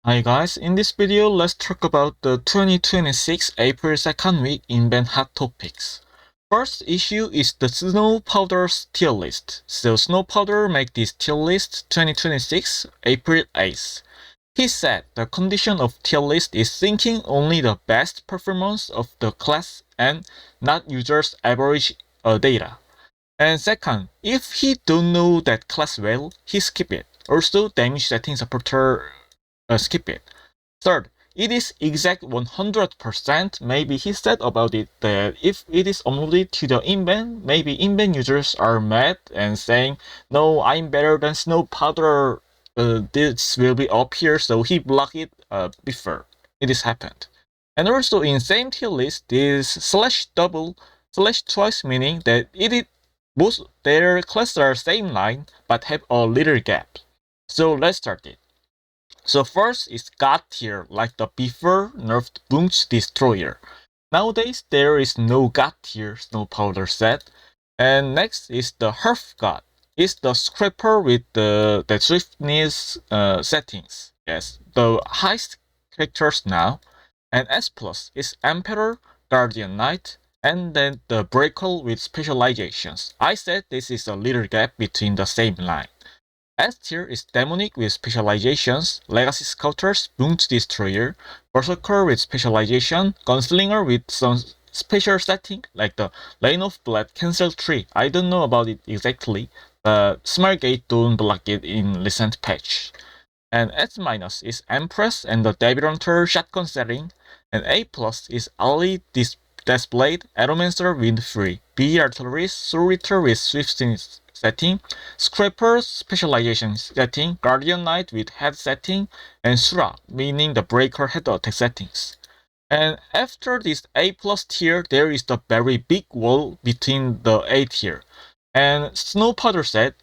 Hi guys, in this video let's talk about the 2026 April 2nd week inven hot topics. First issue is the Snow Powder's tier list. So Snow Powder make this tier list 2026 April 8th. He said the condition of tier list is thinking only the best performance of the class and not users average data. And second, if he don't know that class well, he skip it. Also damage setting supporter skip it. Third, it is exact 100%. Maybe he said about it that if it is only to the inven, maybe inven users are mad and saying, no, I'm better than Snow Powder. This will be up here, so he blocked it before it is happened. And also in same tier list, this slash double slash twice, meaning that it is both their classes are same line but have a little gap. So let's start it. So first is God tier, like the before nerfed Boom's Destroyer. Nowadays there is no God tier Snow Powder set. And next is the Hearth God. It's the scraper with the swiftness settings. Yes, the highest characters now. And S plus is Emperor, Guardian Knight, and then the Breaker with specializations. I said this is a little gap between the same line. S tier is Demonic with specializations, Legacy Scouters, Boom's Destroyer, Berserker with specialization, Gunslinger with some special setting like the Lane of Blood Cancel Tree. I don't know about it exactly, but Smartgate don't block it in recent patch. And S- is Empress and the Devil Hunter shotgun setting, and A plus is Ali Deathblade, Aeromancer Wind Free, B Artillery, Soul Eater with Swiftness setting, Scraper specialization setting, Guardian Knight with head setting, and Sura, meaning the breaker head attack settings. And after this A plus tier, there is the very big wall between the A tier. And Snow Powder said,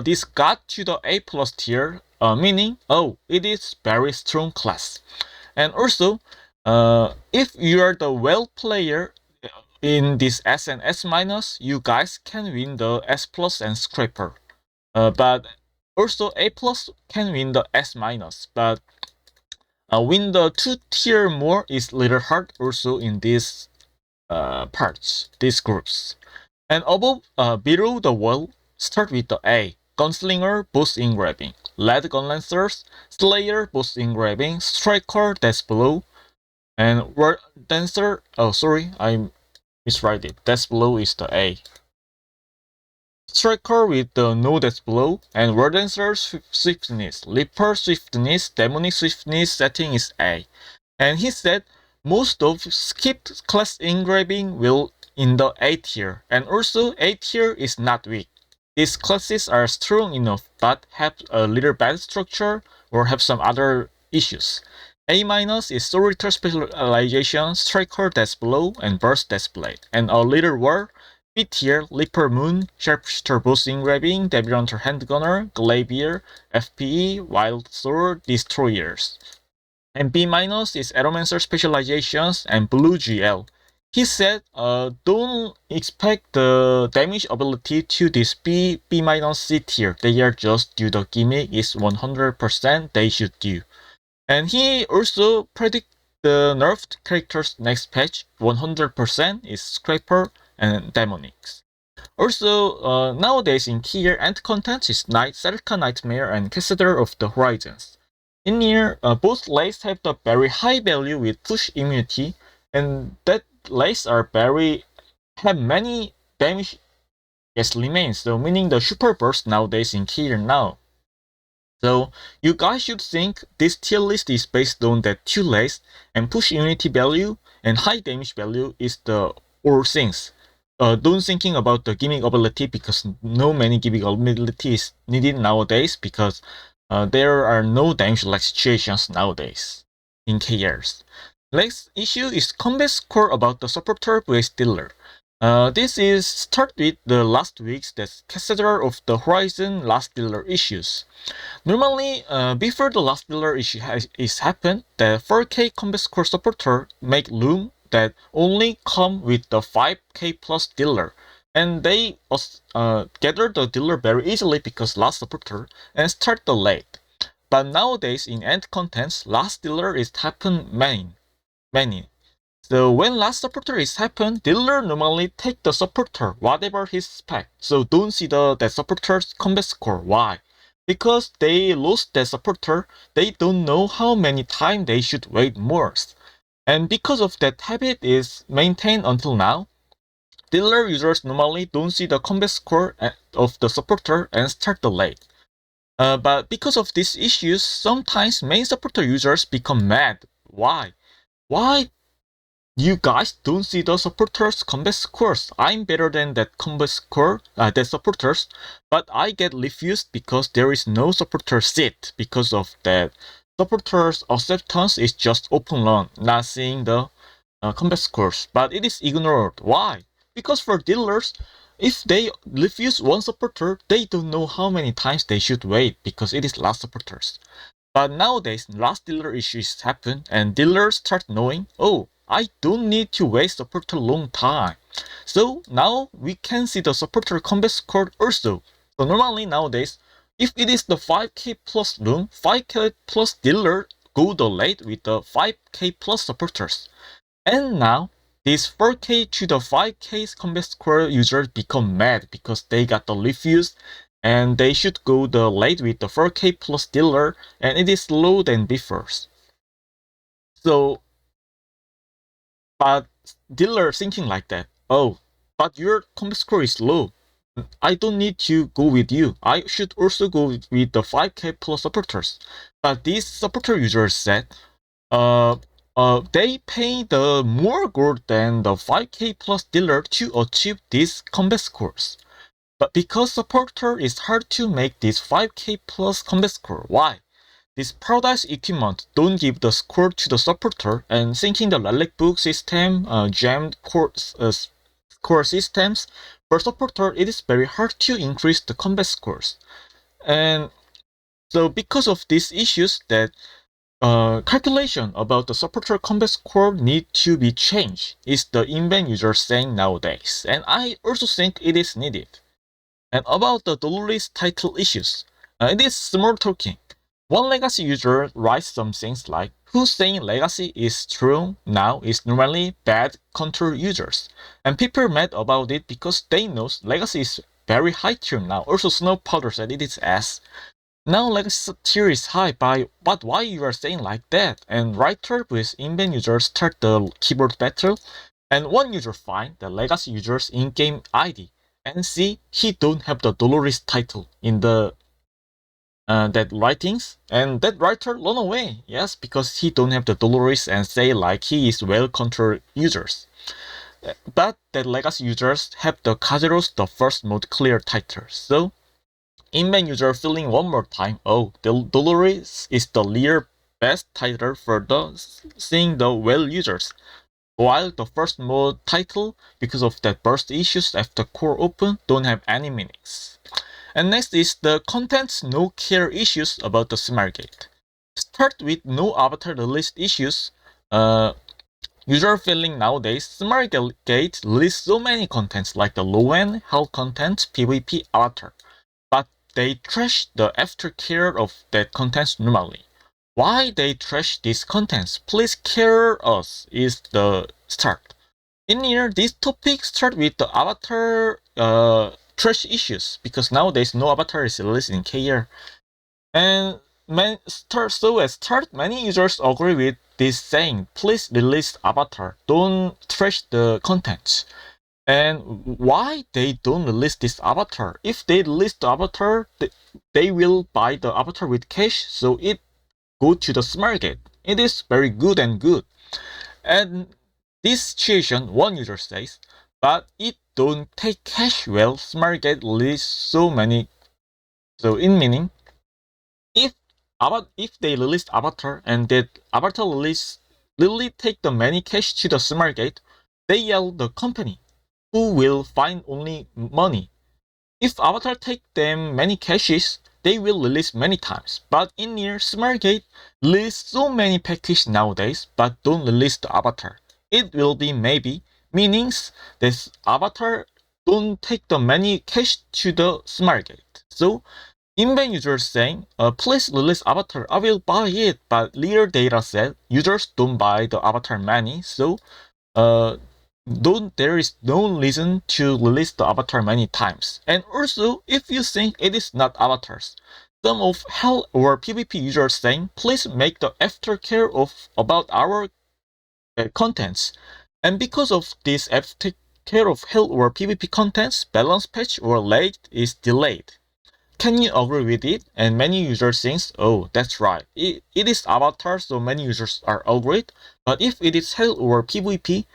this got to the A plus tier, meaning, oh, it is very strong class. And also, if you are the well player in this S and S minus, you guys can win the S plus and scraper. But also A plus can win the S minus, but win the 2 tier more is little hard also in these parts, these groups. And above, below the wall, start with the A. Gunslinger, boost engraving. Lead Gunlancers, Slayer, boost engraving. Striker, that's below. And Word Dancer, oh sorry, I miswrite it. That's below is the A. Striker with the no that's below, and Word Dancer Swiftness. Leaper Swiftness, Demonic Swiftness setting is A. And he said most of skipped class engraving will in the A tier, and also A tier is not weak. These classes are strong enough but have a little bad structure or have some other issues. A minus is Soul Eater specialization, Striker that's below, and Burst that's blade. And a little war, B tier, Leaper Moon, Sharpshooter boost engraving, Devil Hunter Handgunner, Glaivier, FPE, Wild Sword, Destroyers. And B minus is Aeromancer specializations and Blue GL. He said, don't expect the damage ability to this B minus C tier. They are just due the gimmick is 100% they should do. And he also predict the nerfed characters next patch 100% is Scraper and Demonics. Also, nowadays in tier end content is Knight, Serka Nightmare, and Cassider of the Horizons. In here, both lays have the very high value with push immunity, and that lays are have many damage remains, so meaning the super burst nowadays in tier now. So you guys should think this tier list is based on that two lays, and push immunity value and high damage value is the all things. Don't thinking about the gimmick ability because no many gimmick ability is needed nowadays because there are no damage like situations nowadays in KRs. Next issue is combat score about the supporter vs dealer. This is start with the last week's that Cathedral of the Horizon last dealer issues. Normally, before the last dealer issue is happened, the 4K combat score supporter make loom that only come with the 5K plus dealer, and they gather the dealer very easily because last supporter and start the late. But nowadays in end contents, last dealer is happen many. So when last supporter is happen, dealer normally take the supporter, whatever his spec. So don't see that supporter's combat score. Why? Because they lost that supporter, they don't know how many times they should wait more. And because of that habit is maintained until now, dealer users normally don't see the combat score of the supporter and start the late. But because of these issues, sometimes main supporter users become mad. Why? Why you guys don't see the supporters' combat scores? I'm better than that combat score, that supporters, but I get refused because there is no supporter seat. Because of that, supporters' acceptance is just open run, not seeing the combat scores, but it is ignored. Why? Because for dealers, if they refuse one supporter, they don't know how many times they should wait because it is last supporters. But nowadays, last dealer issues happen and dealers start knowing, oh, I don't need to wait supporter long time. So now we can see the supporter combat score also. So normally nowadays, if it is the 5k plus room, 5k plus dealer go the late with the 5k plus supporters. And now, these 4K to the 5K's combat score users become mad because they got the refuse and they should go the late with the 4K plus dealer and it is slow than before. So, but dealer thinking like that, oh, but your combat score is low. I don't need to go with you. I should also go with the 5K plus supporters. But these supporter users said, they pay the more gold than the 5k plus dealer to achieve these combat scores. But because supporter is hard to make this 5k plus combat score, why? This paradise equipment don't give the score to the supporter and thinking the relic book system, jammed score systems, for supporter it is very hard to increase the combat scores. And so because of these issues that calculation about the supporter combat score need to be changed is the inven user saying nowadays, and I also think it is needed. And about the Doloris title issues, it is small talking. One legacy user writes some things like, who's saying legacy is strong now is normally bad control users. And people mad about it because they know legacy is very high tier now. Also Snow Powder said it is S. Now legacy tier is high, but why you are saying like that? And writer with inven users start the keyboard battle, and one user find the legacy user's in-game ID and see he don't have the Doloris title in the that writings, and that writer run away. Yes, because he don't have the Doloris and say like he is well controlled users. But that legacy users have the Kazeros the first mode clear title. So inven user feeling one more time, oh, the Doloris is the real best title for the seeing the well users. While the first mode title, because of that burst issues after core open, don't have any meanings. And next is the contents no care issues about the Smartgate. Start with no avatar release issues. User feeling nowadays, Smartgate release so many contents like the low-end, health content, PvP avatar. But they trash the aftercare of that contents normally. Why they trash these contents? Please care us is the start. In here, this topic start with the avatar trash issues because nowadays no avatar is released in KR. And many users agree with this saying, please release avatar, don't trash the contents. And why they don't release this avatar? If they release the avatar, they will buy the avatar with cash, so it go to the Smartgate. It is very good and good. And this situation, one user says, but it don't take cash well. Smartgate release so many. So in meaning, if they released avatar and that avatar release really take the many cash to the Smartgate, they yell the company who will find only money. If Avatar take them many caches, they will release many times. But in here, Smartgate release so many packages nowadays, but don't release the Avatar. It will be maybe, meanings this Avatar don't take the many cash to the Smartgate. So inven users saying, please release avatar, I will buy it, but later data said users don't buy the avatar many, so there is no reason to release the avatar many times. And also, if you think it is not avatars, some of Hell or PvP users saying, please make the aftercare of about our contents. And because of this aftercare of Hell or PvP contents, balance patch or late is delayed. Can you agree with it? And many users think, oh, that's right. It is avatar, so many users are agreed. But if it is Hell or PvP,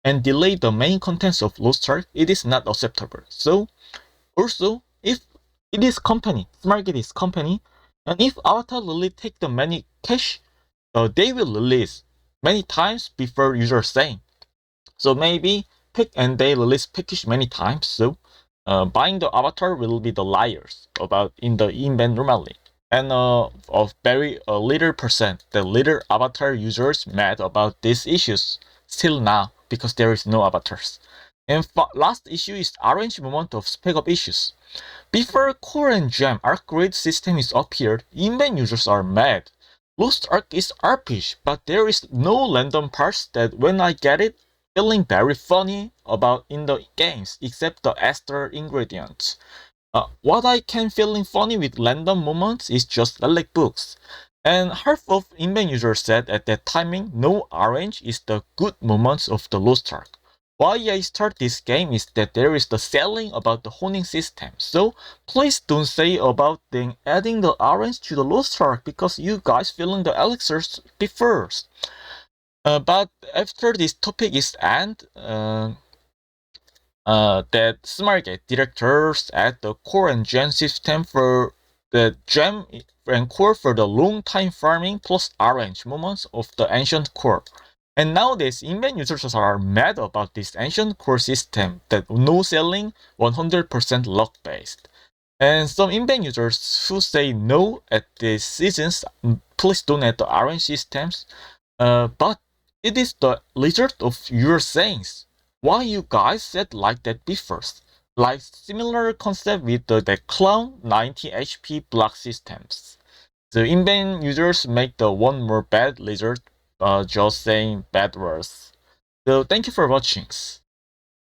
and delay the main contents of Lostark, it is not acceptable. So, also, if it is company, SmartGate is company, and if Avatar really take the many cache, they will release many times before users saying. So maybe pick and they release package many times. So buying the Avatar will be the liars about in the inven normally. And of very little percent, the little Avatar users mad about these issues still now because there is no avatars. And last issue is orange moment of spec up issues. Before Core and Gem Arc Grid system is appeared, inven users are mad. Lost Arc is RPG, but there is no random parts that when I get it, feeling very funny about in the games, except the Esther ingredients. What I can feeling funny with random moments is just relic books. And half of inven users said at that timing, no orange is the good moments of the Lost Ark. Why I start this game is that there is the selling about the honing system. So please don't say about them adding the orange to the Lost Ark because you guys feeling the elixirs be first. But after this topic is end, that SmartGate directors at the core and gem system for the gem and core for the long time farming plus orange moments of the ancient core. And nowadays, inven users are mad about this ancient core system that no selling 100% luck based. And some inven users who say no at the seasons, please don't add the orange systems. But it is the result of your sayings. Why you guys said like that be first? Like similar concept with the clown 90 HP block systems. The inven users make the one more bad result just saying bad words. So thank you for watching.